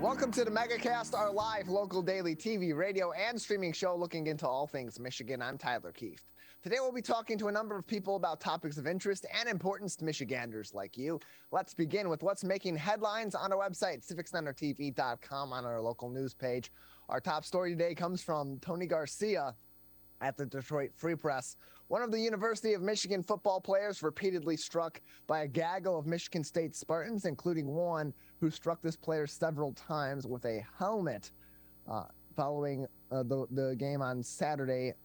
Welcome to the Megacast, our live local daily TV, radio, and streaming show looking into all things Michigan. I'm Tyler Kieft. Today we'll be talking to a number of people about topics of interest and importance to Michiganders like you. Let's begin with what's making headlines on our website, civiccentertv.com, on our local news page. Our top story today comes from Tony Garcia at the Detroit Free Press. One of the University of Michigan football players repeatedly struck by a gaggle of Michigan State Spartans, including one who struck this player several times with a helmet following the game on Saturday.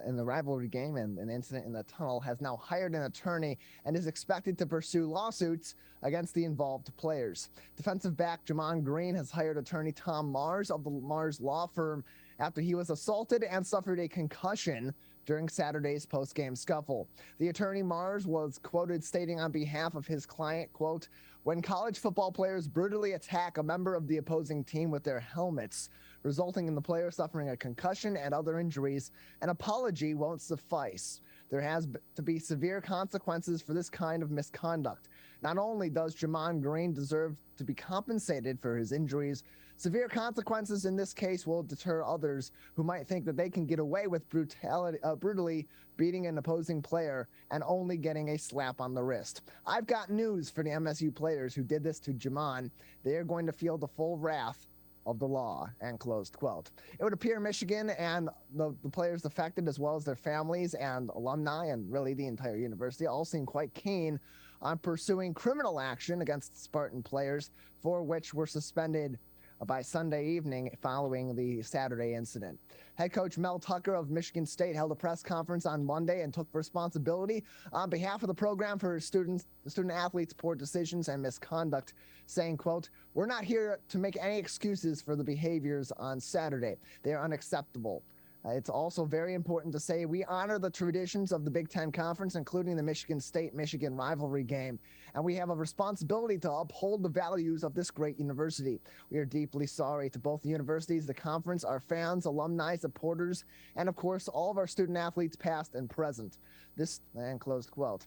In the rivalry game, and an incident in the tunnel, has now hired an attorney and is expected to pursue lawsuits against the involved players. Defensive back Jamon Green has hired attorney Tom Mars of the Mars Law Firm after he was assaulted and suffered a concussion during Saturday's post-game scuffle. The attorney Mars was quoted stating on behalf of his client, quote, "When college football players brutally attack a member of the opposing team with their helmets, resulting in the player suffering a concussion and other injuries, an apology won't suffice. There has to be severe consequences for this kind of misconduct. Not only does Jamon Green deserve to be compensated for his injuries, severe consequences in this case will deter others who might think that they can get away with brutally beating an opposing player and only getting a slap on the wrist. I've got news for the MSU players who did this to Jamon. They are going to feel the full wrath of the law," and closed quote. It would appear Michigan and the players affected, as well as their families and alumni, and really the entire university, all seem quite keen on pursuing criminal action against Spartan players, for which were suspended by Sunday evening following the Saturday incident. Head coach Mel Tucker of Michigan State held a press conference on Monday and took responsibility on behalf of the program for student athletes' poor decisions and misconduct, saying, quote, "We're not here to make any excuses for the behaviors on Saturday. They are unacceptable. It's also very important to say we honor the traditions of the Big Ten Conference, including the Michigan State-Michigan rivalry game, and we have a responsibility to uphold the values of this great university. We are deeply sorry to both the universities, the conference, our fans, alumni, supporters, and of course, all of our student athletes past and present." This, and closed quote.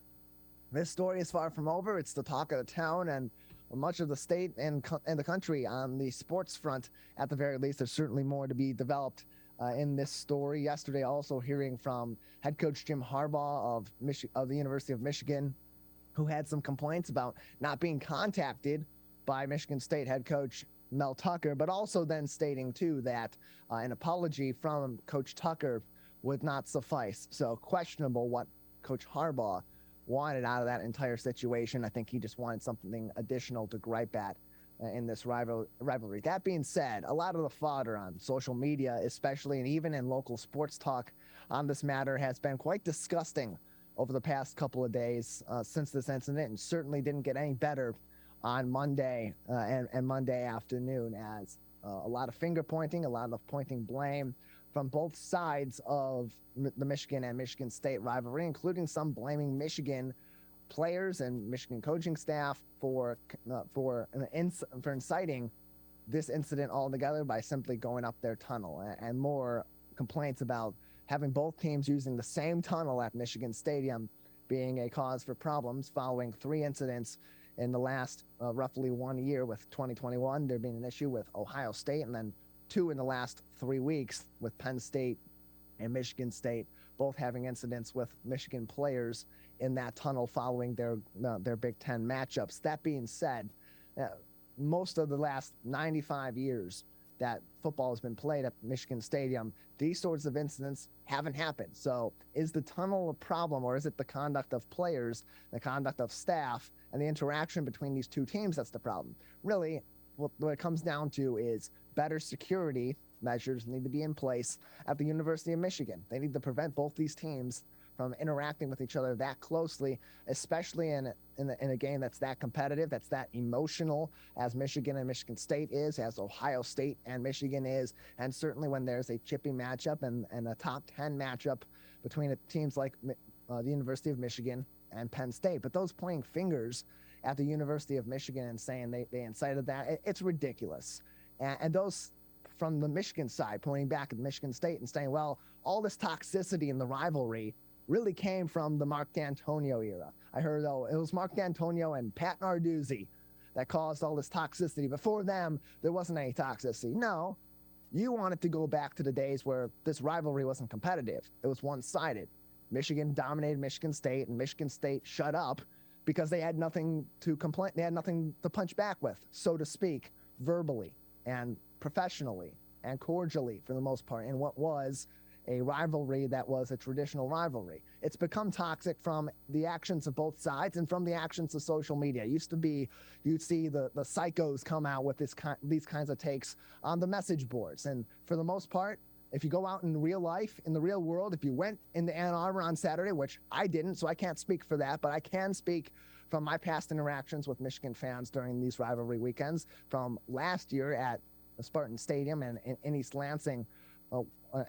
This story is far from over. It's the talk of the town and much of the state and the country on the sports front. At the very least, there's certainly more to be developed in this story. Yesterday, also hearing from head coach Jim Harbaugh of the University of Michigan, who had some complaints about not being contacted by Michigan State head coach Mel Tucker, but also then stating too that an apology from Coach Tucker would not suffice. So questionable what Coach Harbaugh wanted out of that entire situation. I think he just wanted something additional to gripe at in this rivalry. That being said, a lot of the fodder on social media, especially and even in local sports talk on this matter, has been quite disgusting over the past couple of days since this incident, and certainly didn't get any better on Monday and Monday afternoon, as a lot of finger pointing, a lot of pointing blame from both sides of the Michigan and Michigan State rivalry, including some blaming Michigan players and Michigan coaching staff for inciting this incident altogether by simply going up their tunnel, and more complaints about having both teams using the same tunnel at Michigan Stadium being a cause for problems following 3 incidents in the last roughly 1 year, with 2021 there being an issue with Ohio State, and then 2 in the last 3 weeks with Penn State and Michigan State, both having incidents with Michigan players in that tunnel following their Big Ten matchups. That being said, most of the last 95 years that football has been played at Michigan Stadium, these sorts of incidents haven't happened. So is the tunnel a problem, or is it the conduct of players, the conduct of staff, and the interaction between these two teams that's the problem? Really, what it comes down to is better security measures need to be in place at the University of Michigan. They need to prevent both these teams from interacting with each other that closely, especially in a game that's that competitive, that's that emotional, as Michigan and Michigan State is, as Ohio State and Michigan is, and certainly when there's a chippy matchup and a top 10 matchup between teams like the University of Michigan and Penn State. But those pointing fingers at the University of Michigan and saying they incited that, it's ridiculous. And those from the Michigan side pointing back at Michigan State and saying, well, all this toxicity in the rivalry really came from the Mark D'Antonio era. I heard, though, it was Mark D'Antonio and Pat Narduzzi that caused all this toxicity. Before them, there wasn't any toxicity. No, you wanted to go back to the days where this rivalry wasn't competitive. It was one-sided. Michigan dominated Michigan State, and Michigan State shut up because they had nothing to complain. They had nothing to punch back with, so to speak, verbally and professionally and cordially for the most part, in what was a rivalry that was a traditional rivalry. It's become toxic from the actions of both sides and from the actions of social media. It used to be, you'd see the psychos come out with these kinds of takes on the message boards. And for the most part, if you go out in real life, in the real world, if you went into Ann Arbor on Saturday, which I didn't, so I can't speak for that, but I can speak from my past interactions with Michigan fans during these rivalry weekends from last year at the Spartan Stadium and in East Lansing,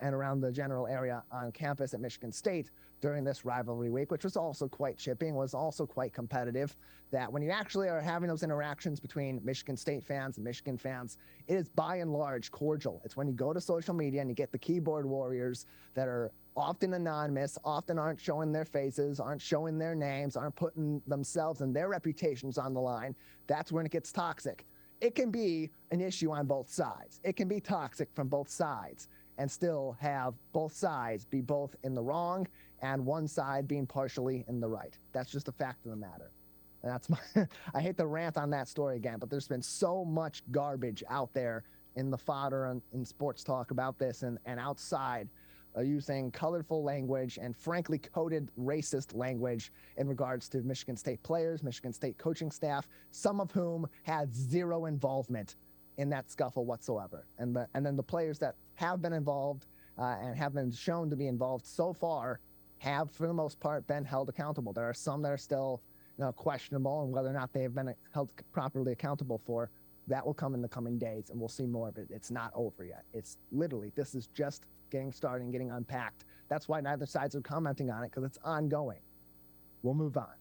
and around the general area on campus at Michigan State during this rivalry week, which was also quite chipping, was also quite competitive, that when you actually are having those interactions between Michigan State fans and Michigan fans, it is by and large cordial. It's when you go to social media and you get the keyboard warriors that are often anonymous, often aren't showing their faces, aren't showing their names, aren't putting themselves and their reputations on the line. That's when it gets toxic. It can be an issue on both sides. It can be toxic from both sides and still have both sides be both in the wrong and one side being partially in the right. That's just a fact of the matter. And that's I hate to rant on that story again, but there's been so much garbage out there in the fodder and in sports talk about this and outside, using colorful language and frankly coded racist language in regards to Michigan State players, Michigan State coaching staff, some of whom had zero involvement in that scuffle whatsoever. And then the players that have been involved and have been shown to be involved so far have, for the most part, been held accountable. There are some that are still, questionable, and whether or not they have been held properly accountable for, that will come in the coming days, and we'll see more of it. It's not over yet. It's literally, this is just getting started and getting unpacked. That's why neither sides are commenting on it, because it's ongoing. We'll move on.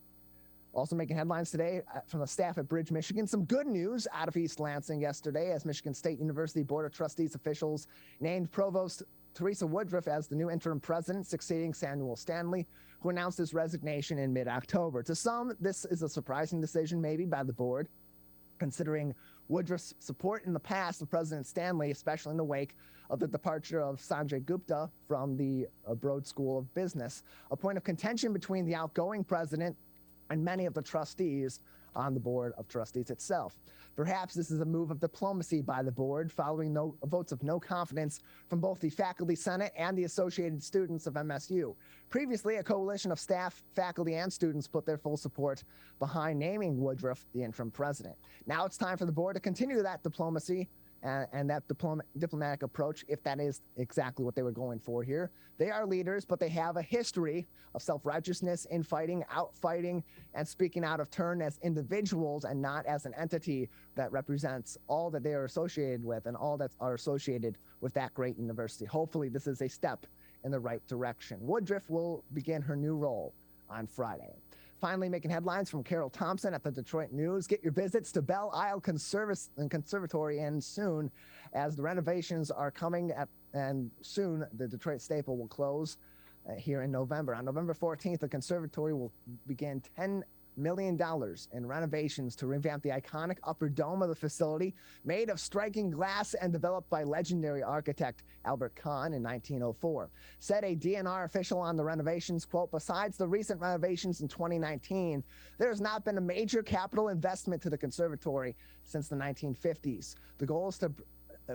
Also making headlines today from the staff at Bridge, Michigan. Some good news out of East Lansing yesterday as Michigan State University Board of Trustees officials named Provost Teresa Woodruff as the new interim president, succeeding Samuel Stanley, who announced his resignation in mid-October. To some, this is a surprising decision maybe by the board, considering Woodruff's support in the past of President Stanley, especially in the wake of the departure of Sanjay Gupta from the Broad School of Business, a point of contention between the outgoing president and many of the trustees on the Board of Trustees itself. Perhaps this is a move of diplomacy by the board following votes of no confidence from both the Faculty Senate and the Associated Students of MSU. Previously, a coalition of staff, faculty, and students put their full support behind naming Woodruff the interim president. Now it's time for the board to continue that diplomacy and that diplomatic approach, if that is exactly what they were going for here. They are leaders, but they have a history of self-righteousness, infighting, outfighting, and speaking out of turn as individuals and not as an entity that represents all that they are associated with and all that are associated with that great university. Hopefully, this is a step in the right direction. Woodruff will begin her new role on Friday. Finally, making headlines from Carol Thompson at the Detroit News. Get your visits to Belle Isle Conservatory in soon, as the renovations are coming and soon the Detroit Staple will close here in November. On November 14th, the conservatory will begin $10 million in renovations to revamp the iconic upper dome of the facility, made of striking glass and developed by legendary architect Albert Kahn in 1904. Said a DNR official on the renovations, quote, "Besides the recent renovations in 2019, there has not been a major capital investment to the conservatory since the 1950s. The goal is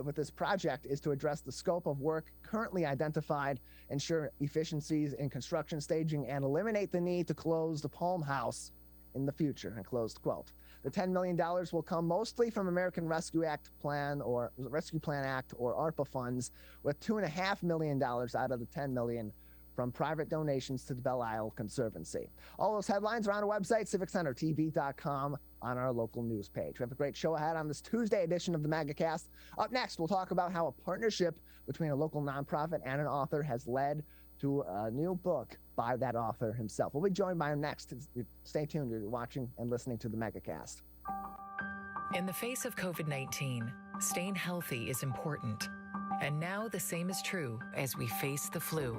with this project is to address the scope of work currently identified, ensure efficiencies in construction staging, and eliminate the need to close the Palm House in the future," and closed quote. The $10 million will come mostly from American Rescue Plan Act or ARPA funds, with $2.5 million out of the $10 million from private donations to the Belle Isle Conservancy. All those headlines are on our website, civiccentertv.com, on our local news page. We have a great show ahead on this Tuesday edition of the Megacast. Up next, we'll talk about how a partnership between a local nonprofit and an author has led to a new book by that author himself. We'll be joined by him next. Stay tuned. You're watching and listening to the Megacast. In the face of COVID-19, staying healthy is important. And now the same is true as we face the flu.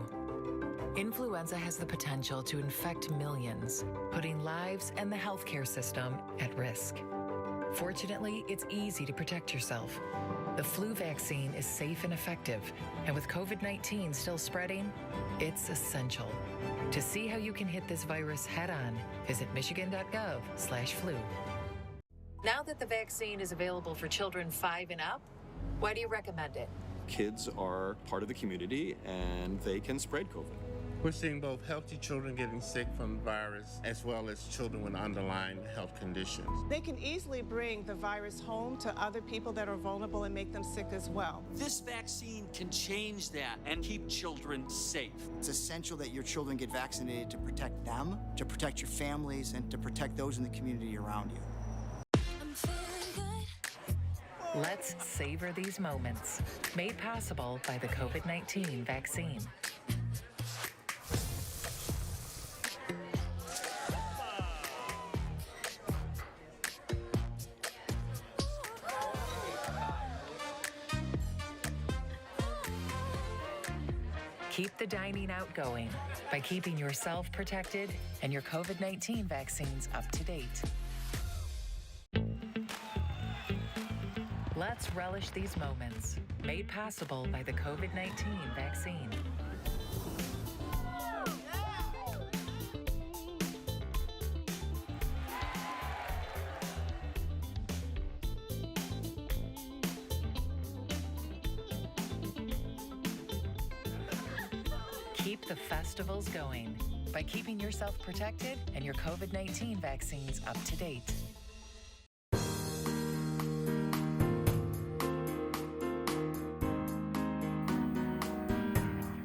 Influenza has the potential to infect millions, putting lives and the healthcare system at risk. Fortunately, it's easy to protect yourself. The flu vaccine is safe and effective, and with COVID-19 still spreading, it's essential. To see how you can hit this virus head-on, visit michigan.gov/flu. Now that the vaccine is available for children 5 and up, why do you recommend it? Kids are part of the community and they can spread COVID. We're seeing both healthy children getting sick from the virus as well as children with underlying health conditions. They can easily bring the virus home to other people that are vulnerable and make them sick as well. This vaccine can change that and keep children safe. It's essential that your children get vaccinated to protect them, to protect your families, and to protect those in the community around you. Let's savor these moments, made possible by the COVID-19 vaccine. Keep the dining out going by keeping yourself protected and your COVID-19 vaccines up to date. Let's relish these moments, made possible by the COVID-19 vaccine. Keep the festivals going by keeping yourself protected and your COVID-19 vaccines up to date.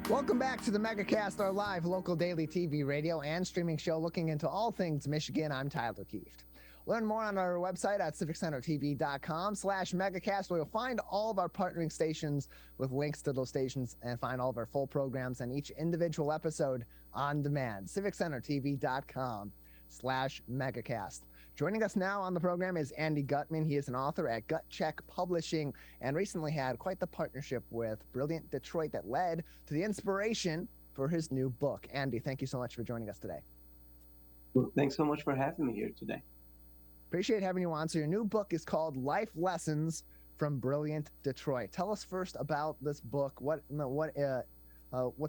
Welcome back to the Megacast, our live local daily TV, radio, and streaming show looking into all things Michigan. I'm Tyler Kieft. Learn more on our website at civiccentertv.com/megacast, where you'll find all of our partnering stations with links to those stations and find all of our full programs and each individual episode on demand. civiccentertv.com/megacast. Joining us now on the program is Andy Gutman. He is an author at Gutcheck Publishing and recently had quite the partnership with Brilliant Detroit that led to the inspiration for his new book. Andy, thank you so much for joining us today. Well, thanks so much for having me here today. Appreciate having you on. So your new book is called Life Lessons from Brilliant Detroit. Tell us first about this book, what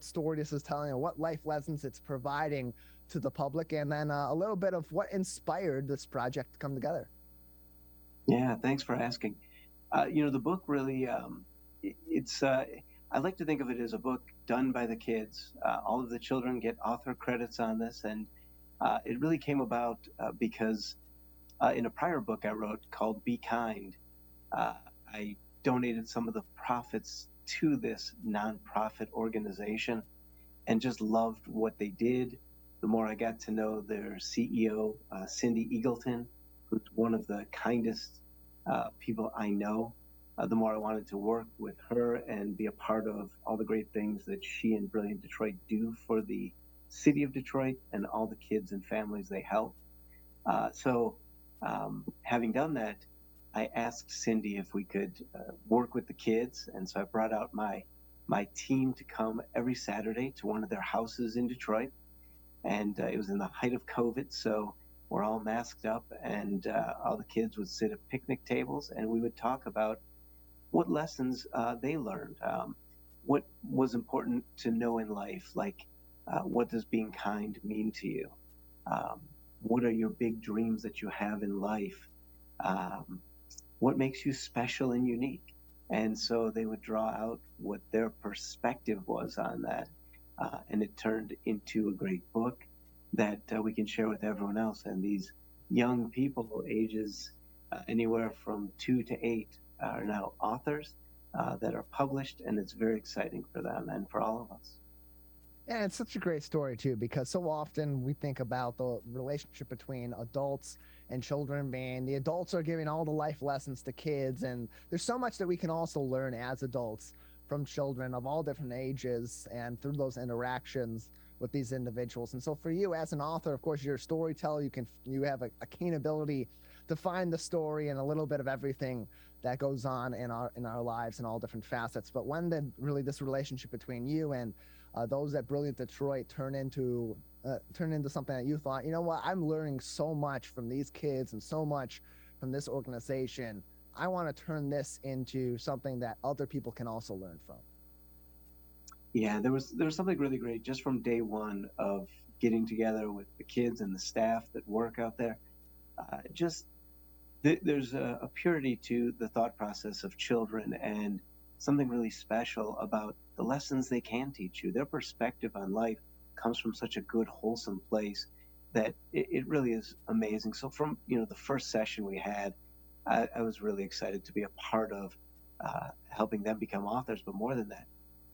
story this is telling, and what life lessons it's providing to the public, and then a little bit of what inspired this project to come together. Yeah, thanks for asking. The book really, I like to think of it as a book done by the kids. All of the children get author credits on this, and it really came about because in a prior book I wrote called Be Kind, I donated some of the profits to this nonprofit organization and just loved what they did. The more I got to know their CEO, Cindy Eagleton, who's one of the kindest people I know, the more I wanted to work with her and be a part of all the great things that she and Brilliant Detroit do for the city of Detroit and all the kids and families they help. So having done that, I asked Cindy if we could work with the kids. And so I brought out my team to come every Saturday to one of their houses in Detroit. And it was in the height of COVID, so we're all masked up, and all the kids would sit at picnic tables, and we would talk about what lessons they learned, what was important to know in life, like what does being kind mean to you? What are your big dreams that you have in life? What makes you special and unique? And so they would draw out what their perspective was on that. And it turned into a great book that we can share with everyone else. And these young people, ages anywhere from 2 to 8, are now authors that are published, and it's very exciting for them and for all of us. And it's such a great story, too, because so often we think about the relationship between adults and children being the adults are giving all the life lessons to kids. And there's so much that we can also learn as adults from children of all different ages and through those interactions with these individuals. And so for you as an author, of course, you're a storyteller. You have a keen ability to find the story and a little bit of everything that goes on in our lives in all different facets. But when did really this relationship between you and those at Brilliant Detroit turn into something that you thought, you know what, I'm learning so much from these kids and so much from this organization, I want to turn this into something that other people can also learn from? Yeah, there was something really great just from day one of getting together with the kids and the staff that work out there. There's a purity to the thought process of children, and something really special about the lessons they can teach you. Their perspective on life comes from such a good, wholesome place that it really is amazing. So from the first session we had, I was really excited to be a part of helping them become authors, but more than that,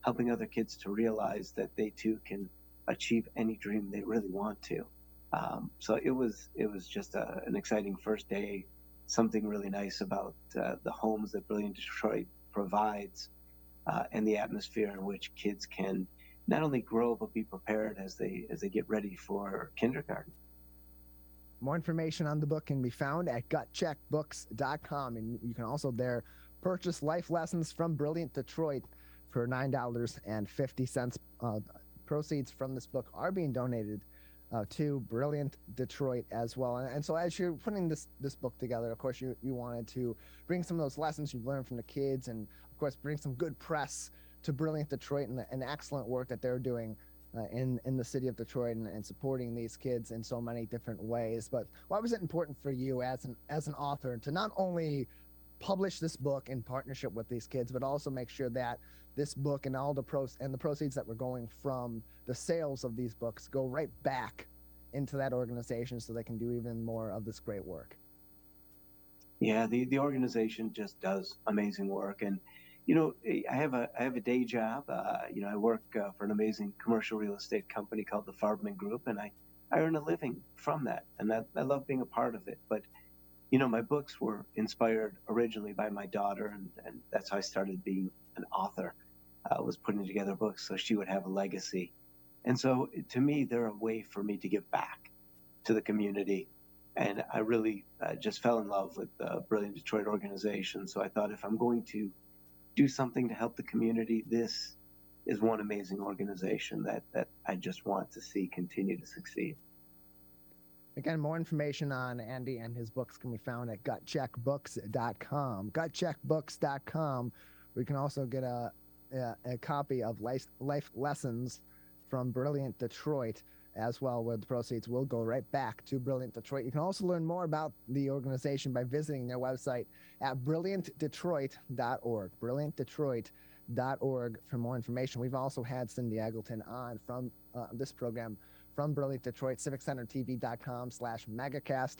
helping other kids to realize that they too can achieve any dream they really want to. So it was just an exciting first day. Something really nice about the homes that Brilliant Detroit provides, and the atmosphere in which kids can not only grow but be prepared as they get ready for kindergarten. More information on the book can be found at gutcheckbooks.com, and you can also there purchase Life Lessons from Brilliant Detroit for $9.50. Proceeds from this book are being donated to Brilliant Detroit as well. And so as you're putting this book together, of course, you wanted to bring some of those lessons you've learned from the kids, and of course bring some good press to Brilliant Detroit and the excellent work that they're doing in the city of Detroit and supporting these kids in so many different ways. But why was it important for you as an author to not only publish this book in partnership with these kids, but also make sure that this book and all the proceeds that were going from the sales of these books go right back into that organization so they can do even more of this great work? Yeah, the organization just does amazing work, and I have a day job. I work for an amazing commercial real estate company called the Farbman Group, and I earn a living from that, and I love being a part of it. But my books were inspired originally by my daughter, and that's how I started being an author. Was putting together books so she would have a legacy, and so to me, they're a way for me to give back to the community. And I really just fell in love with the Brilliant Detroit organization. So I thought, if I'm going to do something to help the community, this is one amazing organization that I just want to see continue to succeed. Again, more information on Andy and his books can be found at gutcheckbooks.com. Gutcheckbooks.com, where you can also get a copy of Life Lessons from Brilliant Detroit as well, where the proceeds will go right back to Brilliant Detroit. You can also learn more about the organization by visiting their website at brilliantdetroit.org. Brilliantdetroit.org for more information. We've also had Cindy Eggleton on from this program from Brilliant Detroit, civiccentertv.com/megacast,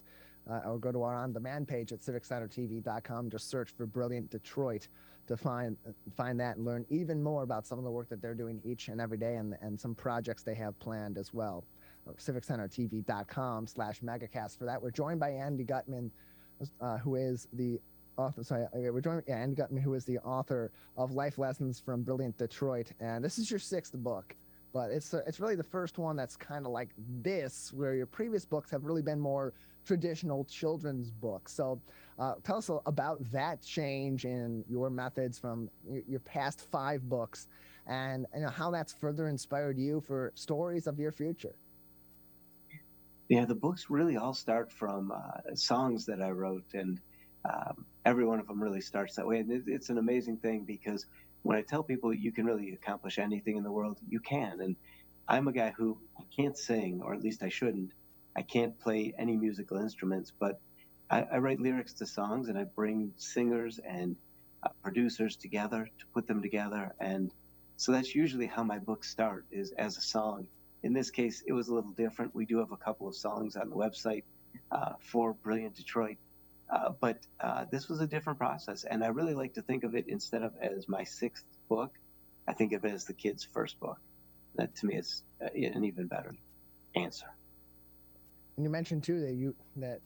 or go to our on-demand page at civiccentertv.com. Just search for Brilliant Detroit to find that and learn even more about some of the work that they're doing each and every day, and some projects they have planned as well. civiccentertv.com/megacast for that. We're joined by Andy Gutman, who is the author. Andy Gutman, who is the author of Life Lessons from Brilliant Detroit, and this is your 6th book. But it's really the first one that's kind of like this, where your previous books have really been more traditional children's books. So tell us about that change in your methods from your past 5 books, and how that's further inspired you for stories of your future. Yeah, the books really all start from songs that I wrote, and every one of them really starts that way. And it's an amazing thing, because when I tell people you can really accomplish anything in the world, you can. And I'm a guy who can't sing, or at least I shouldn't. I can't play any musical instruments, but I write lyrics to songs, and I bring singers and producers together to put them together. And so that's usually how my books start, is as a song. In this case, it was a little different. We do have a couple of songs on the website for Brilliant Detroit. But this was a different process, and I really like to think of it, instead of as my 6th book, I think of it as the kids' first book. That to me is an even better answer. And you mentioned too that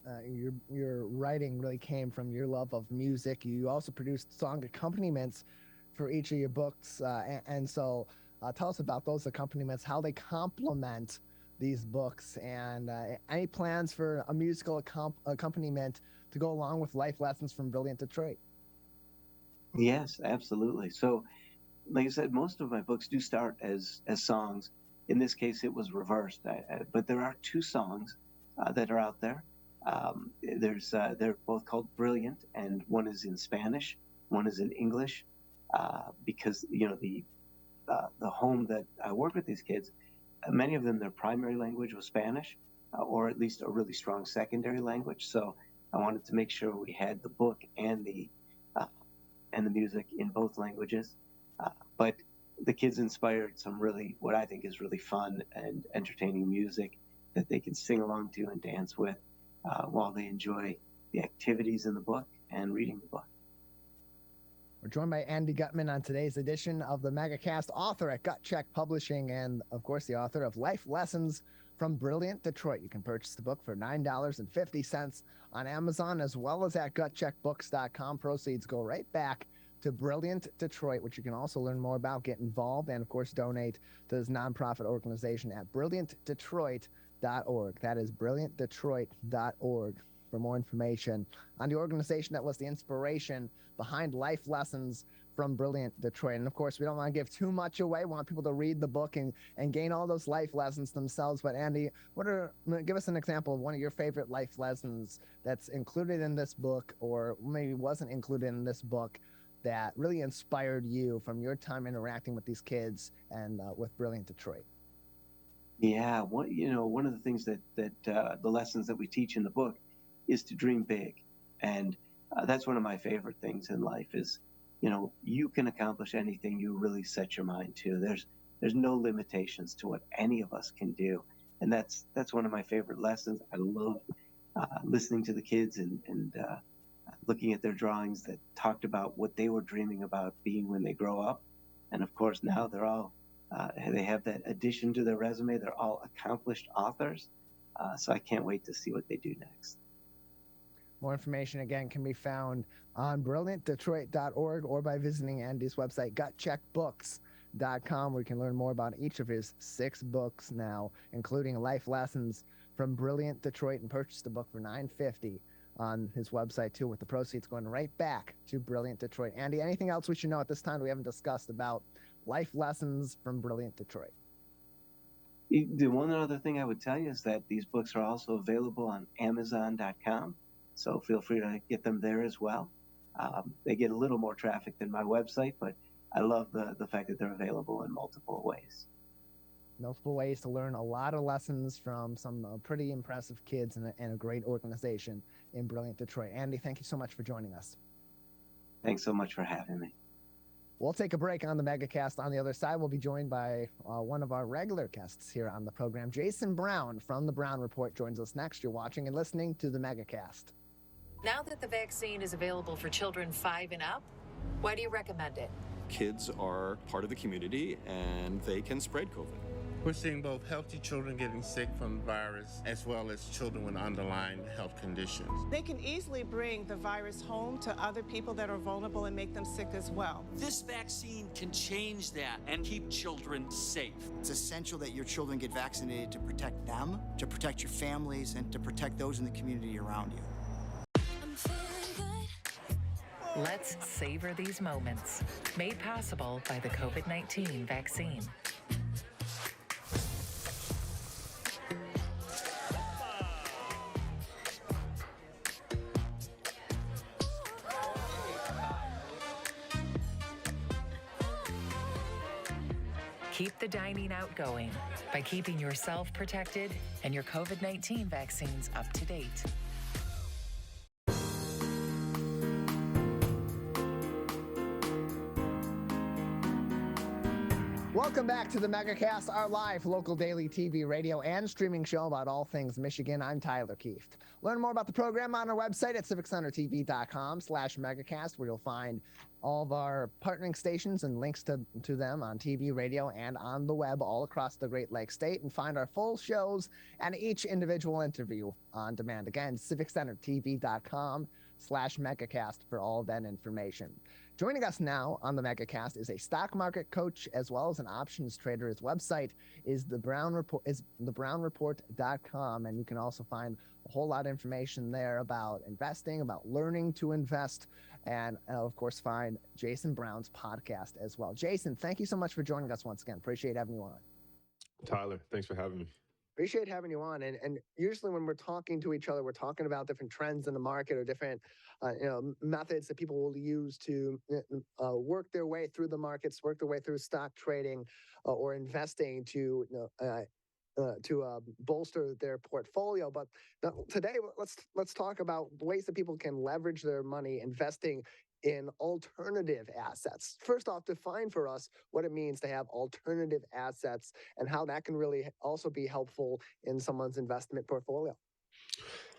your writing really came from your love of music. You also produced song accompaniments for each of your books, and so tell us about those accompaniments, how they complement these books, and any plans for a musical accompaniment to go along with Life Lessons from Brilliant Detroit. Yes, absolutely. So, like I said, most of my books do start as songs. In this case, it was reversed, but there are 2 songs that are out there. They're both called Brilliant, and one is in Spanish, one is in English, because the home that I work with these kids, many of them their primary language was Spanish, or at least a really strong secondary language. So I wanted to make sure we had the book and the music in both languages. But the kids inspired some really, what I think is really fun and entertaining music that they can sing along to and dance with while they enjoy the activities in the book and reading the book. We're joined by Andy Gutman on today's edition of the Megacast, author at Gutcheck Publishing, and of course the author of Life Lessons from Brilliant Detroit. You can purchase the book for $9.50 on Amazon as well as at gutcheckbooks.com. Proceeds go right back to Brilliant Detroit, which you can also learn more about, get involved, and of course donate to this nonprofit organization at brilliantdetroit.org. That is brilliantdetroit.org for more information on the organization that was the inspiration behind Life Lessons from Brilliant Detroit. And of course, we don't want to give too much away. We want people to read the book and gain all those life lessons themselves. But Andy, give us an example of one of your favorite life lessons that's included in this book, or maybe wasn't included in this book, that really inspired you from your time interacting with these kids and with Brilliant Detroit. Yeah, one of the things that the lessons that we teach in the book is to dream big. And that's one of my favorite things in life is, you can accomplish anything you really set your mind to. There's no limitations to what any of us can do. And that's one of my favorite lessons. I love listening to the kids and looking at their drawings that talked about what they were dreaming about being when they grow up. And of course, now they're all, they have that addition to their resume. They're all accomplished authors. So I can't wait to see what they do next. More information, again, can be found on brilliantdetroit.org or by visiting Andy's website, gutcheckbooks.com, where you can learn more about each of his 6 books now, including Life Lessons from Brilliant Detroit, and purchase the book for $9.50 on his website, too, with the proceeds going right back to Brilliant Detroit. Andy, anything else we should know at this time that we haven't discussed about Life Lessons from Brilliant Detroit? The one other thing I would tell you is that these books are also available on Amazon.com. So feel free to get them there as well. They get a little more traffic than my website, but I love the fact that they're available in multiple ways. Multiple ways to learn a lot of lessons from some pretty impressive kids and a great organization in Brilliant Detroit. Andy, thank you so much for joining us. Thanks so much for having me. We'll take a break on the Megacast. On the other side, we'll be joined by one of our regular guests here on the program. Jason Brown from The Brown Report joins us next. You're watching and listening to the Megacast. Now that the vaccine is available for children 5 and up, why do you recommend it? Kids are part of the community and they can spread COVID. We're seeing both healthy children getting sick from the virus as well as children with underlying health conditions. They can easily bring the virus home to other people that are vulnerable and make them sick as well. This vaccine can change that and keep children safe. It's essential that your children get vaccinated to protect them, to protect your families, and to protect those in the community around you. Let's savor these moments, made possible by the COVID-19 vaccine. Keep the dining out going by keeping yourself protected and your COVID-19 vaccines up to date. Welcome back to the Megacast, our live local daily TV, radio, and streaming show about all things Michigan. I'm Tyler Kieft. Learn more about the program on our website at civiccentertv.com/megacast, where you'll find all of our partnering stations and links to them on TV, radio, and on the web all across the Great Lakes State, and find our full shows and each individual interview on demand. Again, civiccentertv.com/megacast for all of that information. Joining us now on the Megacast is a stock market coach as well as an options trader. His website is thebrownreport.com, and you can also find a whole lot of information there about investing, about learning to invest, and of course find Jason Brown's podcast as well. Jason, thank you so much for joining us once again. Appreciate having you on. Tyler, thanks for having me. Appreciate having you on. And usually when we're talking to each other, we're talking about different trends in the market or different methods that people will use to work their way through the markets, work their way through stock trading or investing to bolster their portfolio. But today, let's talk about ways that people can leverage their money investing in alternative assets. First off, define for us what it means to have alternative assets and how that can really also be helpful in someone's investment portfolio.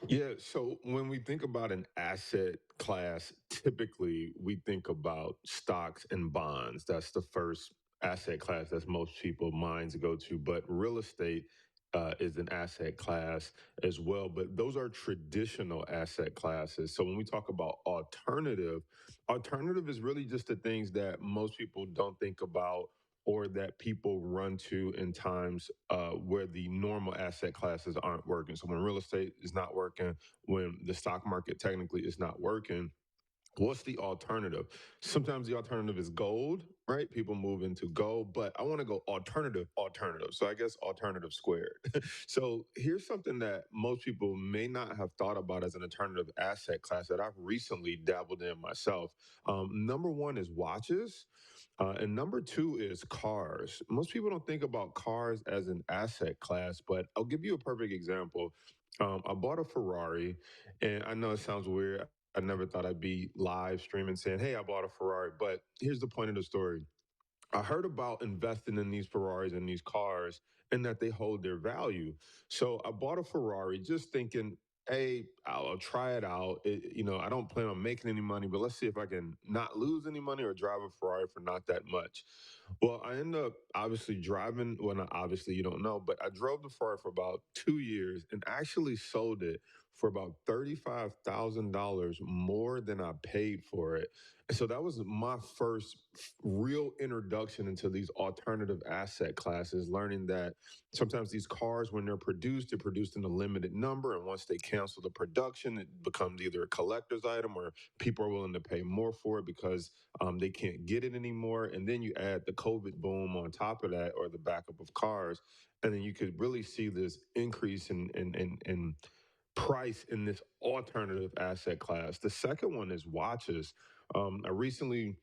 Yeah, so when we think about an asset class, typically we think about stocks and bonds. That's the first asset class that most people minds go to. But real estate is an asset class as well. But those are traditional asset classes. So when we talk about alternative is really just the things that most people don't think about or that people run to in times where the normal asset classes aren't working. So when real estate is not working, when the stock market technically is not working, what's the alternative? Sometimes the alternative is gold, right? People move into gold, but I want to go alternative. So I guess alternative squared. So here's something that most people may not have thought about as an alternative asset class that I've recently dabbled in myself. Number one is watches. And number two is cars. Most people don't think about cars as an asset class, but I'll give you a perfect example. I bought a Ferrari, and I know it sounds weird. I never thought I'd be live streaming saying, "Hey, I bought a Ferrari." But here's the point of the story. I heard about investing in these Ferraris and these cars and that they hold their value. So I bought a Ferrari just thinking, hey, I'll try it out. I don't plan on making any money, but let's see if I can not lose any money or drive a Ferrari for not that much. Well, I ended up obviously driving. Well, not obviously, you don't know, but I drove the Ferrari for about 2 years and actually sold it for about $35,000 more than I paid for it. And so that was my first real introduction into these alternative asset classes, learning that sometimes these cars, when they're produced in a limited number. And once they cancel the production, it becomes either a collector's item or people are willing to pay more for it because they can't get it anymore. And then you add the COVID boom on top of that or the backup of cars. And then you could really see this increase in price in this alternative asset class. The second one is watches. I recently,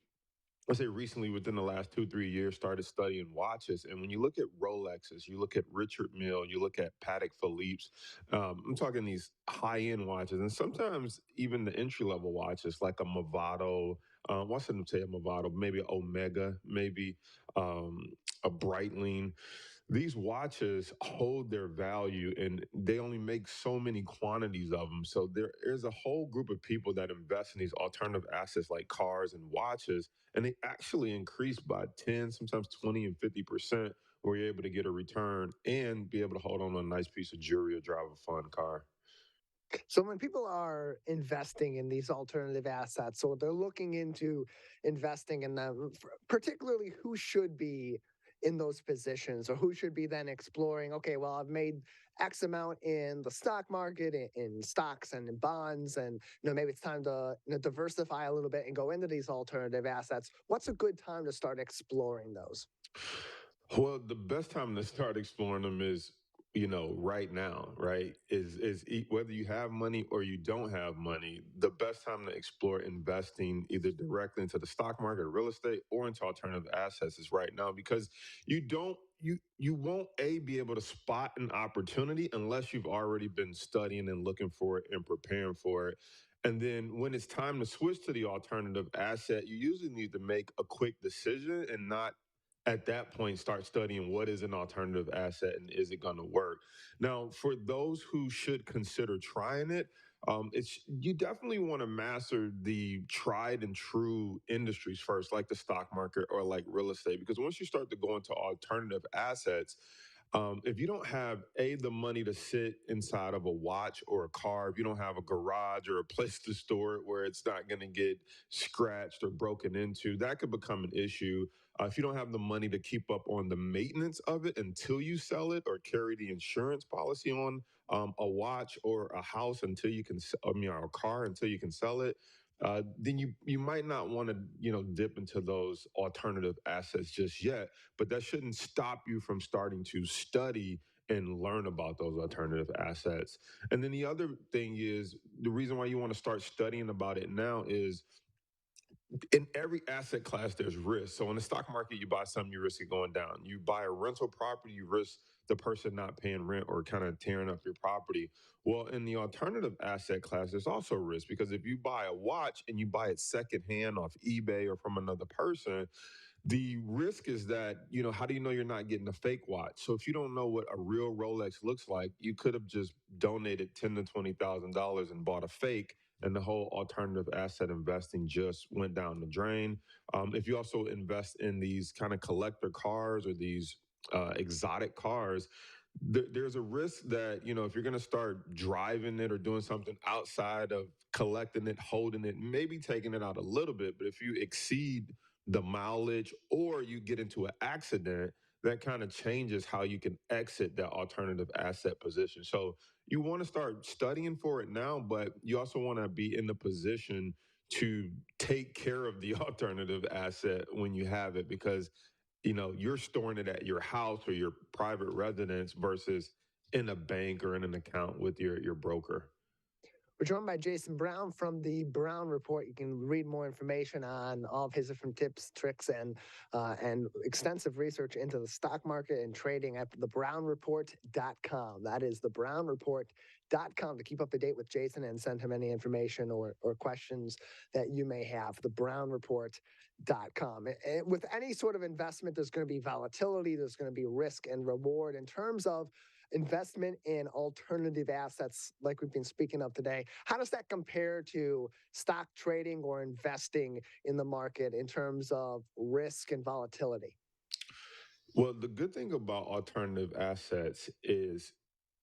I say recently, within the last 2, 3 years, started studying watches. And when you look at Rolexes, you look at Richard Mille, you look at Patek Philippe's, I'm talking these high end watches, and sometimes even the entry level watches like a Movado. What's them say a Movado? Maybe Omega, maybe a Breitling. These watches hold their value and they only make so many quantities of them. So there is a whole group of people that invest in these alternative assets like cars and watches, and they actually increase by 10, sometimes 20 and 50%, where you're able to get a return and be able to hold on to a nice piece of jewelry or drive a fun car. So when people are investing in these alternative assets, or they're looking into investing in them, particularly who should be in those positions, or who should be then exploring, okay, well, I've made X amount in the stock market, in stocks and in bonds, and maybe it's time to diversify a little bit and go into these alternative assets. What's a good time to start exploring those? Well, the best time to start exploring them is, right now, right? Whether you have money or you don't have money, the best time to explore investing either directly into the stock market or real estate or into alternative assets is right now because you won't be able to spot an opportunity unless you've already been studying and looking for it and preparing for it. And then when it's time to switch to the alternative asset, you usually need to make a quick decision and not at that point start studying what is an alternative asset and is it going to work. Now for those who should consider trying it, it's you definitely want to master the tried and true industries first, like the stock market or like real estate, because once you start to go into alternative assets, if you don't have the money to sit inside of a watch or a car, if you don't have a garage or a place to store it where it's not going to get scratched or broken into, that could become an issue. If you don't have the money to keep up on the maintenance of it until you sell it, or carry the insurance policy on a watch or a house until you can, or a car until you can sell it, then you might not want to dip into those alternative assets just yet. But that shouldn't stop you from starting to study and learn about those alternative assets. And then the other thing is the reason why you want to start studying about it now is in every asset class, there's risk. So in the stock market, you buy something, you risk it going down. You buy a rental property, you risk the person not paying rent or kind of tearing up your property. Well, in the alternative asset class, there's also risk because if you buy a watch and you buy it secondhand off eBay or from another person, the risk is that, how do you know you're not getting a fake watch? So if you don't know what a real Rolex looks like, you could have just donated $10,000 to $20,000 and bought a fake, and the whole alternative asset investing just went down the drain. If you also invest in these kind of collector cars or these exotic cars, there's a risk that, if you're going to start driving it or doing something outside of collecting it, holding it, maybe taking it out a little bit, but if you exceed the mileage or you get into an accident, that kind of changes how you can exit that alternative asset position. So you want to start studying for it now, but you also want to be in the position to take care of the alternative asset when you have it, because you're storing it at your house or your private residence versus in a bank or in an account with your broker. We're joined by Jason Brown from the Brown Report. You can read more information on all of his different tips, tricks, and extensive research into the stock market and trading at thebrownreport.com. That is thebrownreport.com to keep up to date with Jason and send him any information or questions that you may have. Thebrownreport.com. With any sort of investment, there's going to be volatility, there's going to be risk and reward. In terms of investment in alternative assets like we've been speaking of today, how does that compare to stock trading or investing in the market in terms of risk and volatility? Well, the good thing about alternative assets is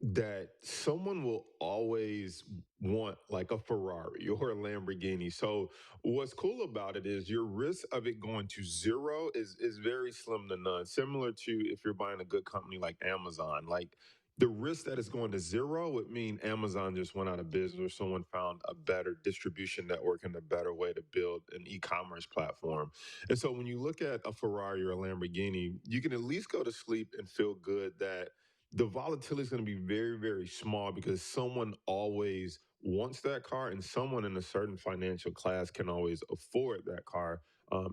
that someone will always want like a Ferrari or a Lamborghini. So what's cool about it is your risk of it going to zero is very slim to none. Similar to if you're buying a good company like Amazon, like the risk that it's going to zero would mean Amazon just went out of business or someone found a better distribution network and a better way to build an e-commerce platform. And so when you look at a Ferrari or a Lamborghini, you can at least go to sleep and feel good that the volatility is going to be very, very small because someone always wants that car and someone in a certain financial class can always afford that car,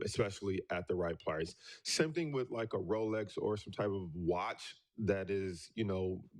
especially at the right price. Same thing with like a Rolex or some type of watch that is,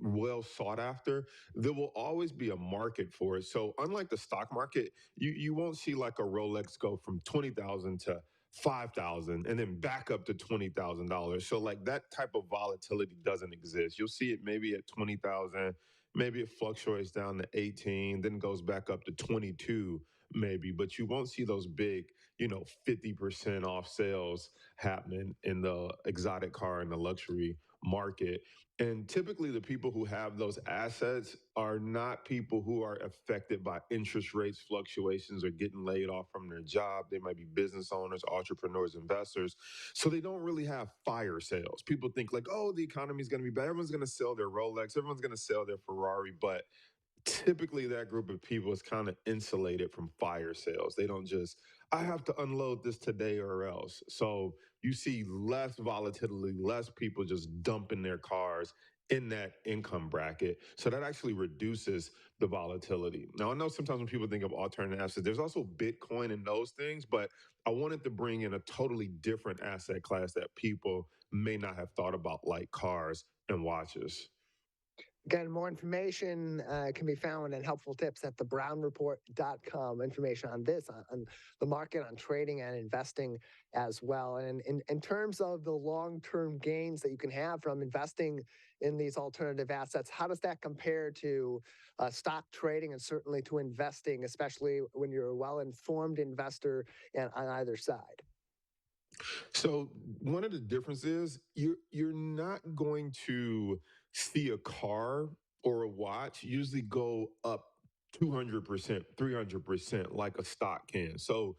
well sought after. There will always be a market for it. So unlike the stock market, you won't see like a Rolex go from 20,000 to 5,000 and then back up to $20,000. So like that type of volatility doesn't exist. You'll see it maybe at 20,000, maybe it fluctuates down to 18, then goes back up to 22 maybe, but you won't see those big, 50% off sales happening in the exotic car and the luxury market. And typically, the people who have those assets are not people who are affected by interest rates fluctuations or getting laid off from their job. They might be business owners, entrepreneurs, investors. So they don't really have fire sales. People think like, oh, the economy is going to be bad. Everyone's going to sell their Rolex. Everyone's going to sell their Ferrari. But typically that group of people is kind of insulated from fire sales. They don't just, I have to unload this today or else. So you see less volatility, less people just dumping their cars in that income bracket. So that actually reduces the volatility. Now, I know sometimes when people think of alternative assets, there's also Bitcoin and those things, but I wanted to bring in a totally different asset class that people may not have thought about, like cars and watches. Again, more information can be found and helpful tips at thebrownreport.com. Information on this, on the market, on trading and investing as well. And in terms of the long-term gains that you can have from investing in these alternative assets, how does that compare to stock trading and certainly to investing, especially when you're a well-informed investor on either side? So one of the differences, you're not going to see a car or a watch usually go up 200%, 300% like a stock can. So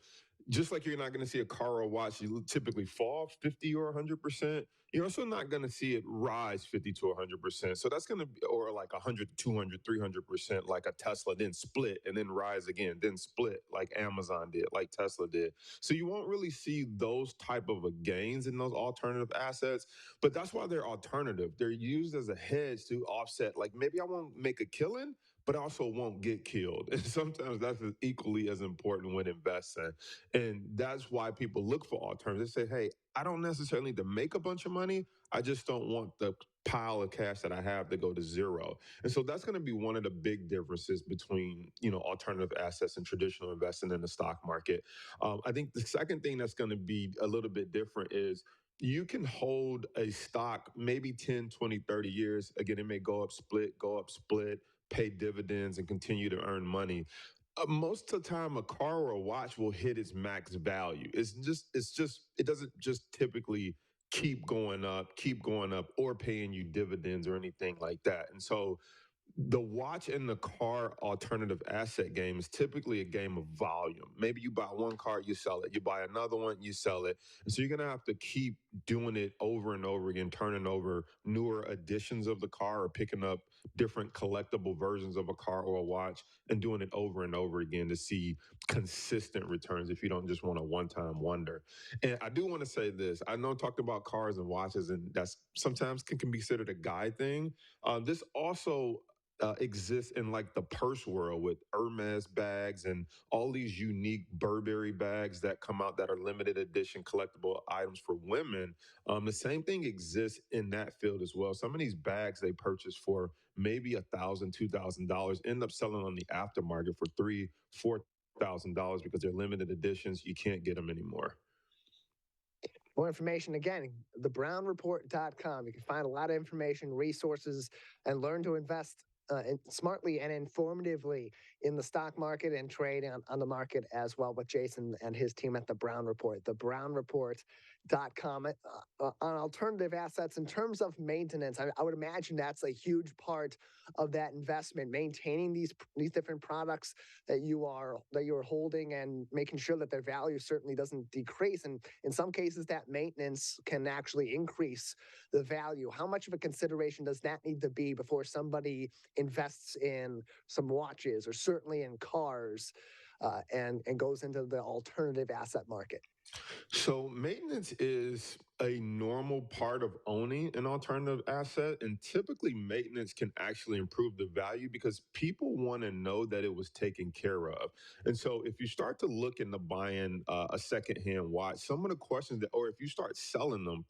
just like you're not going to see a car or a watch you typically fall 50 or 100%, You're also not going to see it rise 50 to 100%. So that's going to be, or like 100, 200, 300%, like a Tesla, then split and then rise again, then split like Amazon did, like Tesla did. So you won't really see those type of gains in those alternative assets, but that's why they're alternative. They're used as a hedge to offset, like maybe I won't make a killing, but also won't get killed. And sometimes that's equally as important when investing. And that's why people look for alternatives. They say, hey, I don't necessarily need to make a bunch of money. I just don't want the pile of cash that I have to go to zero. And so that's going to be one of the big differences between, alternative assets and traditional investing in the stock market. I think the second thing that's going to be a little bit different is you can hold a stock maybe 10, 20, 30 years. Again, it may go up, split, pay dividends, and continue to earn money. Most of the time, a car or a watch will hit its max value. It doesn't just typically keep going up, or paying you dividends or anything like that. And so the watch and the car alternative asset game is typically a game of volume. Maybe you buy one car, you sell it. You buy another one, you sell it. And so you're going to have to keep doing it over and over again, turning over newer editions of the car or picking up different collectible versions of a car or a watch and doing it over and over again to see consistent returns if you don't just want a one-time wonder. And I do want to say this. I know I talked about cars and watches, and that's sometimes can be considered a guy thing. This also exists in like the purse world with Hermes bags and all these unique Burberry bags that come out that are limited edition collectible items for women. The same thing exists in that field as well. Some of these bags they purchase for maybe $1,000, $2,000 end up selling on the aftermarket for $3,000, $4,000 because they're limited editions. You can't get them anymore. More information, again, thebrownreport.com. You can find a lot of information, resources, and learn to invest smartly and informatively in the stock market and trade on the market as well with Jason and his team at the Brown Report, thebrownreport.com. On alternative assets, in terms of maintenance, I would imagine that's a huge part of that investment, maintaining these different products that you are holding and making sure that their value certainly doesn't decrease. And in some cases, that maintenance can actually increase the value. How much of a consideration does that need to be before somebody invests in some watches or certainly in cars and goes into the alternative asset market? So maintenance is a normal part of owning an alternative asset. And typically maintenance can actually improve the value because people want to know that it was taken care of. And so if you start to look into buying a secondhand watch, some of the questions that, or if you start selling them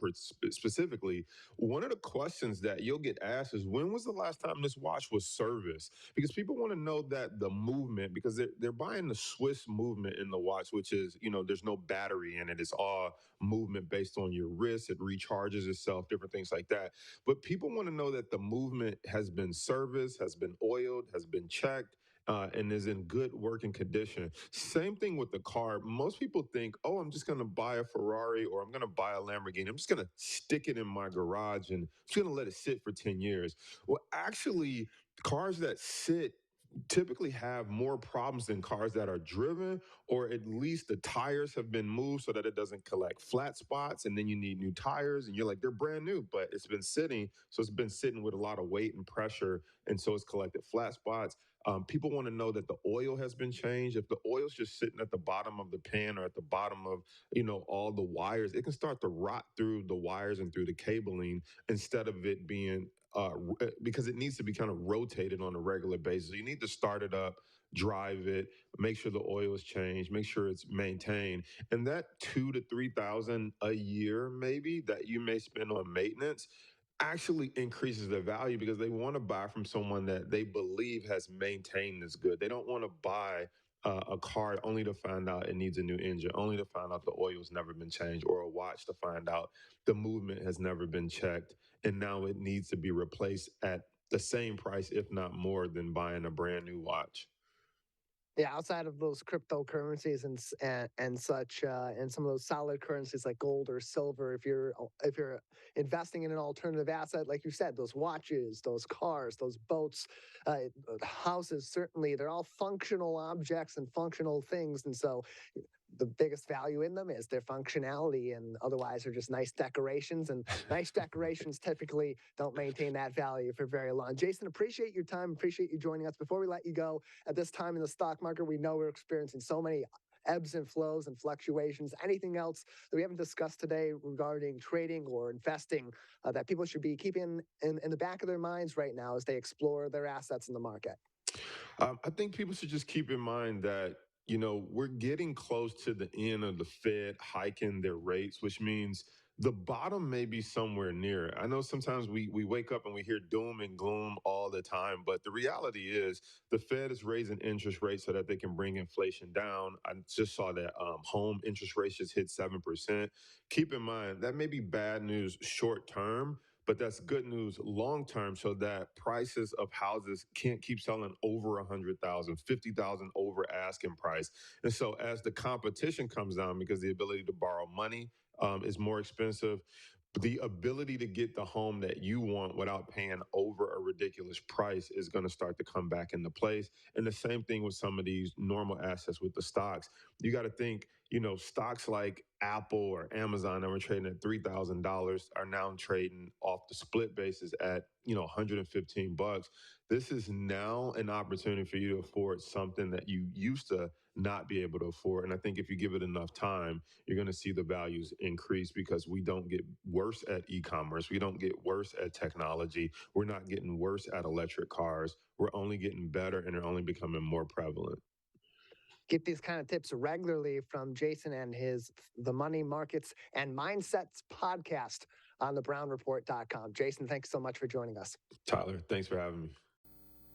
specifically, one of the questions that you'll get asked is, when was the last time this watch was serviced? Because people want to know that the movement, because they're buying the Swiss movement in the watch, which is, there's no battery in it. It's all movement based on your wrist. It recharges itself, different things like that. But people want to know that the movement has been serviced, has been oiled, has been checked. And is in good working condition. Same thing with the car. Most people think, oh, I'm just going to buy a Ferrari or I'm going to buy a Lamborghini. I'm just going to stick it in my garage and I'm just going to let it sit for 10 years. Well, actually, cars that sit typically have more problems than cars that are driven, or at least the tires have been moved so that it doesn't collect flat spots, and then you need new tires, and you're like, they're brand new, but it's been sitting, so it's been sitting with a lot of weight and pressure, and so it's collected flat spots. People want to know that the oil has been changed. If the oil's just sitting at the bottom of the pan or at the bottom of, all the wires, it can start to rot through the wires and through the cabling instead of it being because it needs to be kind of rotated on a regular basis. You need to start it up, drive it, make sure the oil is changed, make sure it's maintained. And that 2,000 to 3,000 a year, maybe, that you may spend on maintenance actually increases their value because they want to buy from someone that they believe has maintained this good. They don't want to buy a car only to find out it needs a new engine, only to find out the oil's never been changed, or a watch to find out the movement has never been checked and now it needs to be replaced at the same price, if not more, than buying a brand new watch. Yeah, outside of those cryptocurrencies and such, and some of those solid currencies like gold or silver, if you're investing in an alternative asset, like you said, those watches, those cars, those boats, houses, certainly they're all functional objects and functional things, and so the biggest value in them is their functionality, and otherwise are just nice decorations, and nice decorations typically don't maintain that value for very long. Jason, appreciate your time, appreciate you joining us. Before we let you go, at this time in the stock market, we know we're experiencing so many ebbs and flows and fluctuations. Anything else that we haven't discussed today regarding trading or investing that people should be keeping in the back of their minds right now as they explore their assets in the market? I think people should just keep in mind that, we're getting close to the end of the Fed hiking their rates, which means the bottom may be somewhere near. I know sometimes we wake up and we hear doom and gloom all the time, but the reality is the Fed is raising interest rates so that they can bring inflation down. I just saw that home interest rates just hit 7%. Keep in mind, that may be bad news short term, but that's good news long term, so that prices of houses can't keep selling over 100,000, 50,000 over asking price. And so as the competition comes down, because the ability to borrow money is more expensive, the ability to get the home that you want without paying over a ridiculous price is going to start to come back into place. And the same thing with some of these normal assets with the stocks. You got to think, stocks like Apple or Amazon that were trading at $3,000 are now trading off the split basis at, $115. This is now an opportunity for you to afford something that you used to not be able to afford. And I think if you give it enough time, you're going to see the values increase, because we don't get worse at e-commerce. We don't get worse at technology. We're not getting worse at electric cars. We're only getting better, and they're only becoming more prevalent. Get these kind of tips regularly from Jason and his The Money Markets and Mindsets podcast on thebrownreport.com. Jason, thanks so much for joining us. Tyler, thanks for having me.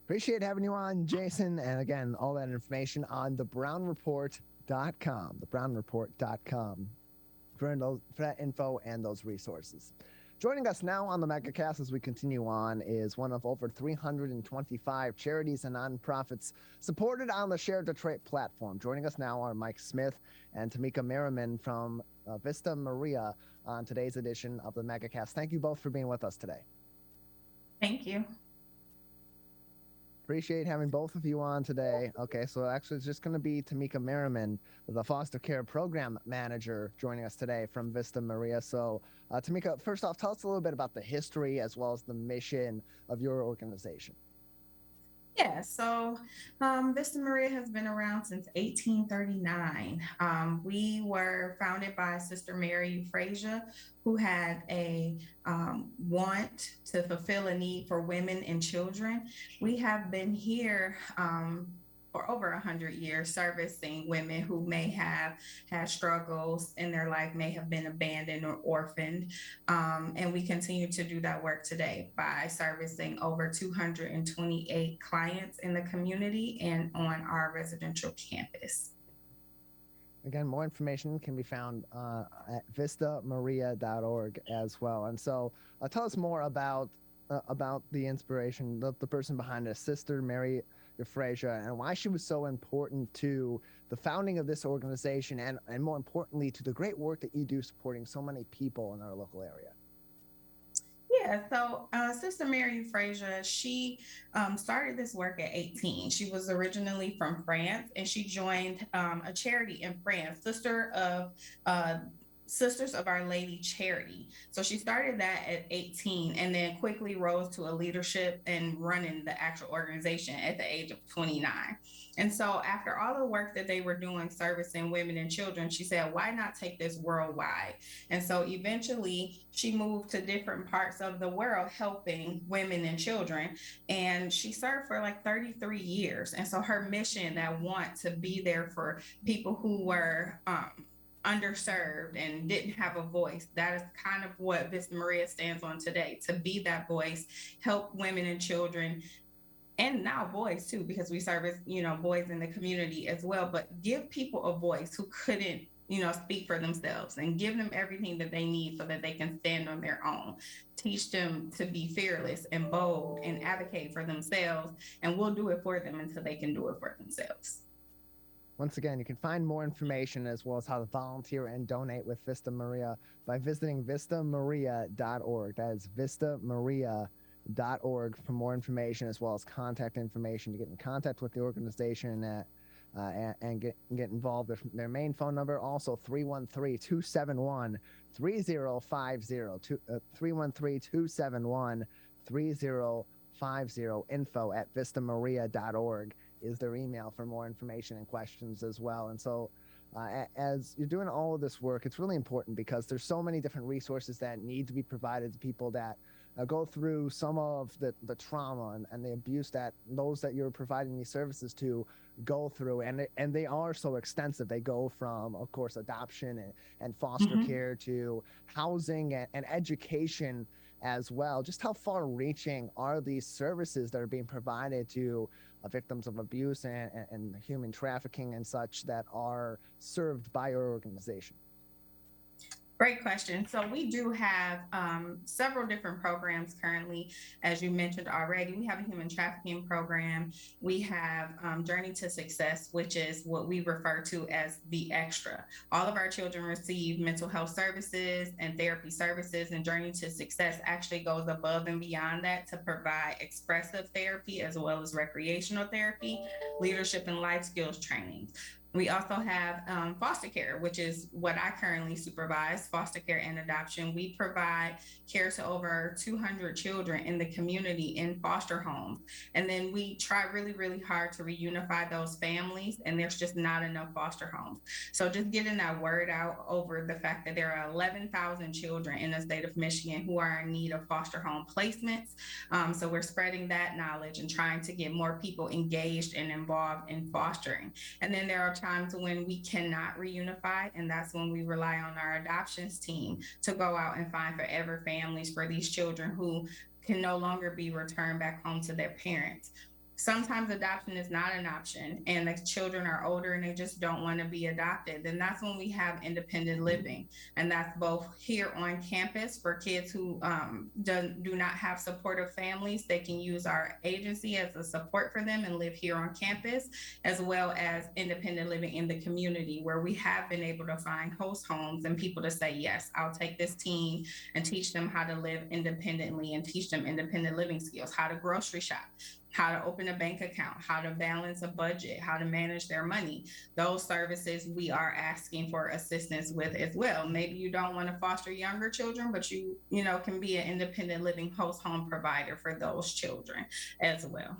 Appreciate having you on, Jason. And again, all that information on thebrownreport.com, thebrownreport.com for that info and those resources. Joining us now on the Megacast as we continue on is one of over 325 charities and nonprofits supported on the Share Detroit platform. Joining us now are Mike Smith and Tamika Merriman from Vista Maria on today's edition of the Megacast. Thank you both for being with us today. Thank you. Appreciate having both of you on today. Okay, so actually it's just going to be Tamika Merriman, the foster care program manager, joining us today from Vista Maria. So Tamika, first off, tell us a little bit about the history as well as the mission of your organization. Yeah, so Vista Maria has been around since 1839. We were founded by Sister Mary Euphrasia, who had a want to fulfill a need for women and children. We have been here for over 100 years, servicing women who may have had struggles in their life, may have been abandoned or orphaned. And we continue to do that work today by servicing over 228 clients in the community and on our residential campus. Again, more information can be found at vistamaria.org as well. And so tell us more about the inspiration, the person behind it, Sister Mary Euphrasia, and why she was so important to the founding of this organization, and more importantly, to the great work that you do supporting so many people in our local area. Yeah, so Sister Mary Euphrasia, she started this work at 18. She was originally from France, and she joined a charity in France, Sisters of Our Lady Charity. So she started that at 18 and then quickly rose to a leadership and running the actual organization at the age of 29. And so after all the work that they were doing servicing women and children, she said, why not take this worldwide? And so eventually she moved to different parts of the world helping women and children. And she served for like 33 years. And so her mission, that want to be there for people who were underserved and didn't have a voice, that is kind of what Vista Maria stands on today, to be that voice, help women and children, and now boys too, because we service, boys in the community as well, but give people a voice who couldn't, speak for themselves, and give them everything that they need so that they can stand on their own. Teach them to be fearless and bold and advocate for themselves, and we'll do it for them until they can do it for themselves. Once again, you can find more information as well as how to volunteer and donate with Vista Maria by visiting vistamaria.org. That is vistamaria.org for more information, as well as contact information to get in contact with the organization and get involved. Their main phone number, also 313-271-3050, 313-271-3050, info@vistamaria.org is their email for more information and questions as well. And so as you're doing all of this work, it's really important because there's so many different resources that need to be provided to people that go through some of the trauma and the abuse that those that you're providing these services to go through. And they are so extensive. They go from, of course, adoption and foster care to housing and education as well. Just how far reaching are these services that are being provided to victims of abuse and human trafficking and such that are served by your organization? Great question. So we do have several different programs currently. As you mentioned already, we have a human trafficking program. We have Journey to Success, which is what we refer to as the extra. All of our children receive mental health services and therapy services, and Journey to Success actually goes above and beyond that to provide expressive therapy as well as recreational therapy, leadership and life skills training. We also have foster care, which is what I currently supervise, foster care and adoption. We provide care to over 200 children in the community in foster homes. And then we try really, really hard to reunify those families, and there's just not enough foster homes. So just getting that word out over the fact that there are 11,000 children in the state of Michigan who are in need of foster home placements. So we're spreading that knowledge and trying to get more people engaged and involved in fostering. And then there are times when we cannot reunify, and that's when we rely on our adoptions team to go out and find forever families for these children who can no longer be returned back home to their parents. Sometimes adoption is not an option and the children are older and they just don't want to be adopted. Then that's when we have independent living. And that's both here on campus for kids who do not have supportive families. They can use our agency as a support for them and live here on campus, as well as independent living in the community, where we have been able to find host homes and people to say, yes, I'll take this team and teach them how to live independently and teach them independent living skills, how to grocery shop, how to open a bank account, how to balance a budget, how to manage their money. Those services we are asking for assistance with as well. Maybe you don't want to foster younger children, but you can be an independent living host home provider for those children as well.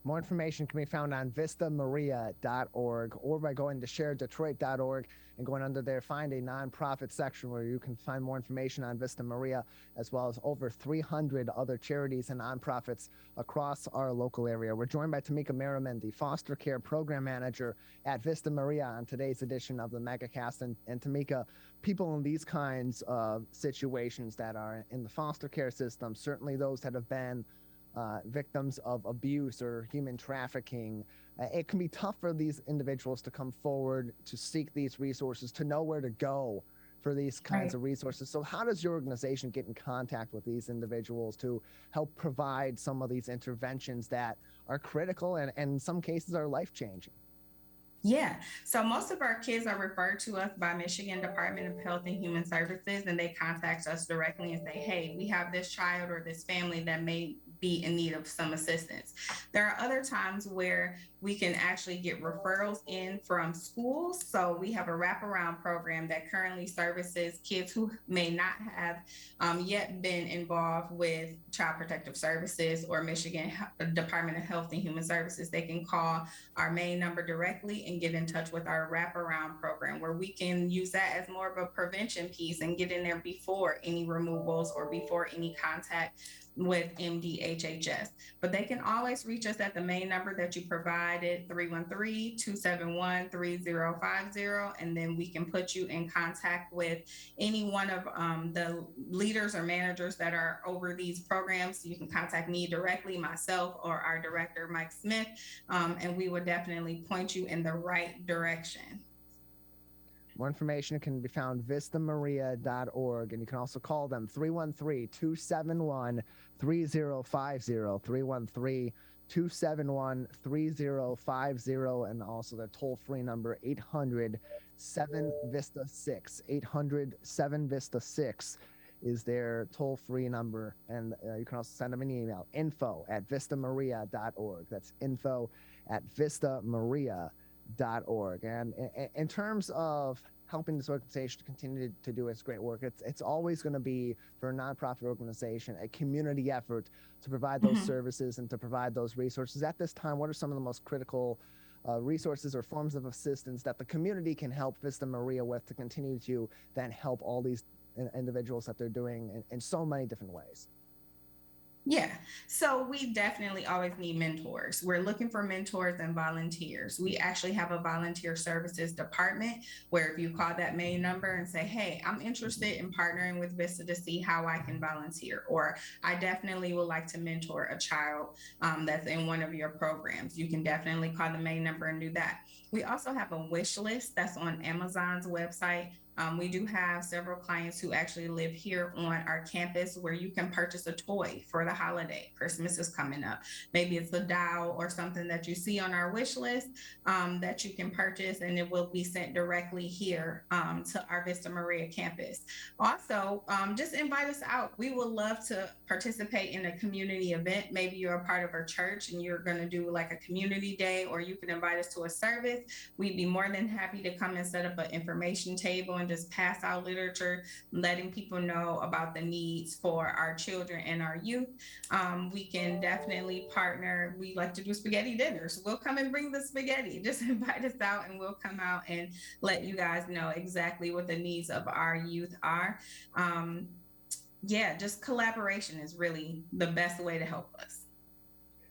More information can be found on vistamaria.org or by going to sharedetroit.org and going under there, find a nonprofit section where you can find more information on Vista Maria, as well as over 300 other charities and nonprofits across our local area. We're joined by Tamika Merriman, the foster care program manager at Vista Maria, on today's edition of the Megacast. And Tamika, people in these kinds of situations that are in the foster care system, certainly those that have been victims of abuse or human trafficking, it can be tough for these individuals to come forward, to seek these resources, to know where to go for these kinds of resources. So how does your organization get in contact with these individuals to help provide some of these interventions that are critical and in some cases are life-changing? Yeah. So most of our kids are referred to us by Michigan Department of Health and Human Services, and they contact us directly and say, hey, we have this child or this family that may be in need of some assistance. There are other times where we can actually get referrals in from schools. So we have a wraparound program that currently services kids who may not have yet been involved with Child Protective Services or Michigan Department of Health and Human Services. They can call our main number directly and get in touch with our wraparound program, where we can use that as more of a prevention piece and get in there before any removals or before any contact with MDHHS. But they can always reach us at the main number that you provided, 313-271-3050, and then we can put you in contact with any one of the leaders or managers that are over these programs. You can contact me directly, myself, or our director, Mike Smith, and we would definitely point you in the right direction. More information can be found vistamaria.org, and you can also call them 313-271-3050, 313-271-3050, and also their toll-free number 800-7-VISTA-6. 800-7-VISTA-6 is their toll-free number, and you can also send them an email, info@vistamaria.org. That's info at vistamaria.org. And in terms of helping this organization to continue to do its great work, it's always going to be, for a nonprofit organization, a community effort to provide those services and to provide those resources. At this time, what are some of the most critical resources or forms of assistance that the community can help Vista Maria with to continue to then help all these individuals that they're doing in so many different ways? Yeah, so we definitely always need mentors. We're looking for mentors and volunteers. We actually have a volunteer services department where if you call that main number and say, hey, I'm interested in partnering with Vista to see how I can volunteer, or I definitely would like to mentor a child that's in one of your programs, you can definitely call the main number and do that. We also have a wish list that's on Amazon's website. We do have several clients who actually live here on our campus where you can purchase a toy for the holiday. Christmas is coming up. Maybe it's a doll or something that you see on our wish list that you can purchase, and it will be sent directly here to our Vista Maria campus. Also, just invite us out. We would love to participate in a community event. Maybe you're a part of our church and you're going to do like a community day, or you can invite us to a service. We'd be more than happy to come and set up an information table and just pass out literature, letting people know about the needs for our children and our youth. We can definitely partner. We like to do spaghetti dinners. We'll come and bring the spaghetti. Just invite us out and we'll come out and let you guys know exactly what the needs of our youth are. Just collaboration is really the best way to help us.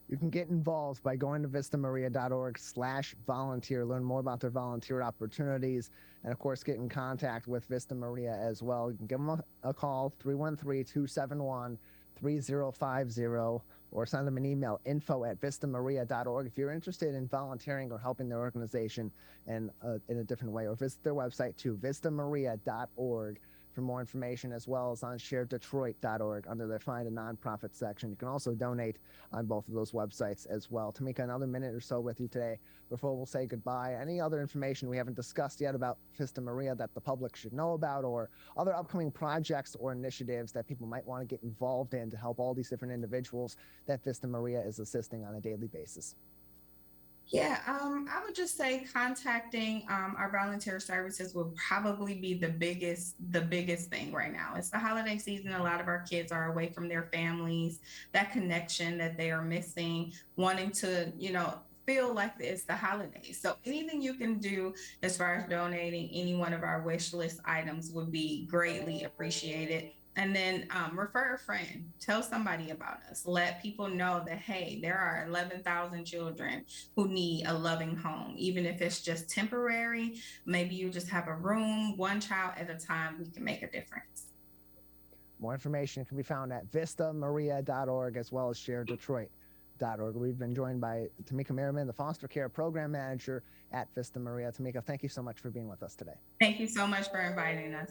You can get involved by going to vistamaria.org/volunteer, learn more about their volunteer opportunities, and of course, get in contact with Vista Maria as well. You can give them a call, 313-271-3050, or send them an email, info@vistamaria.org, if you're interested in volunteering or helping their organization in a different way, or visit their website too, vistamaria.org, for more information, as well as on sharedetroit.org under their Find a Nonprofit section. You can also donate on both of those websites as well. Tamika, another minute or so with you today before we'll say goodbye. Any other information we haven't discussed yet about Vista Maria that the public should know about, or other upcoming projects or initiatives that people might want to get involved in to help all these different individuals that Vista Maria is assisting on a daily basis? Yeah, I would just say contacting our volunteer services will probably be the biggest thing right now. It's the holiday season. A lot of our kids are away from their families, that connection that they are missing, wanting to, feel like it's the holidays. So anything you can do as far as donating any one of our wish list items would be greatly appreciated. And then refer a friend, tell somebody about us, let people know that, hey, there are 11,000 children who need a loving home. Even if it's just temporary, maybe you just have a room, one child at a time, we can make a difference. More information can be found at vistamaria.org as well as sharedetroit.org. We've been joined by Tamika Merriman, the Foster Care Program Manager at Vista Maria. Tamika, thank you so much for being with us today. Thank you so much for inviting us.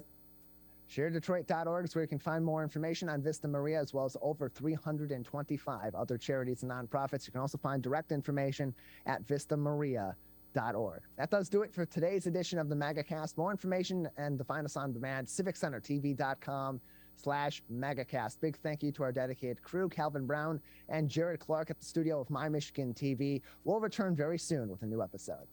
ShareDetroit.org is where you can find more information on Vista Maria, as well as over 325 other charities and nonprofits. You can also find direct information at vistamaria.org. That does do it for today's edition of the Megacast. More information and to find us on demand, civiccentertv.com/Megacast. Big thank you to our dedicated crew, Calvin Brown and Jared Clark at the studio of My Michigan TV. We'll return very soon with a new episode.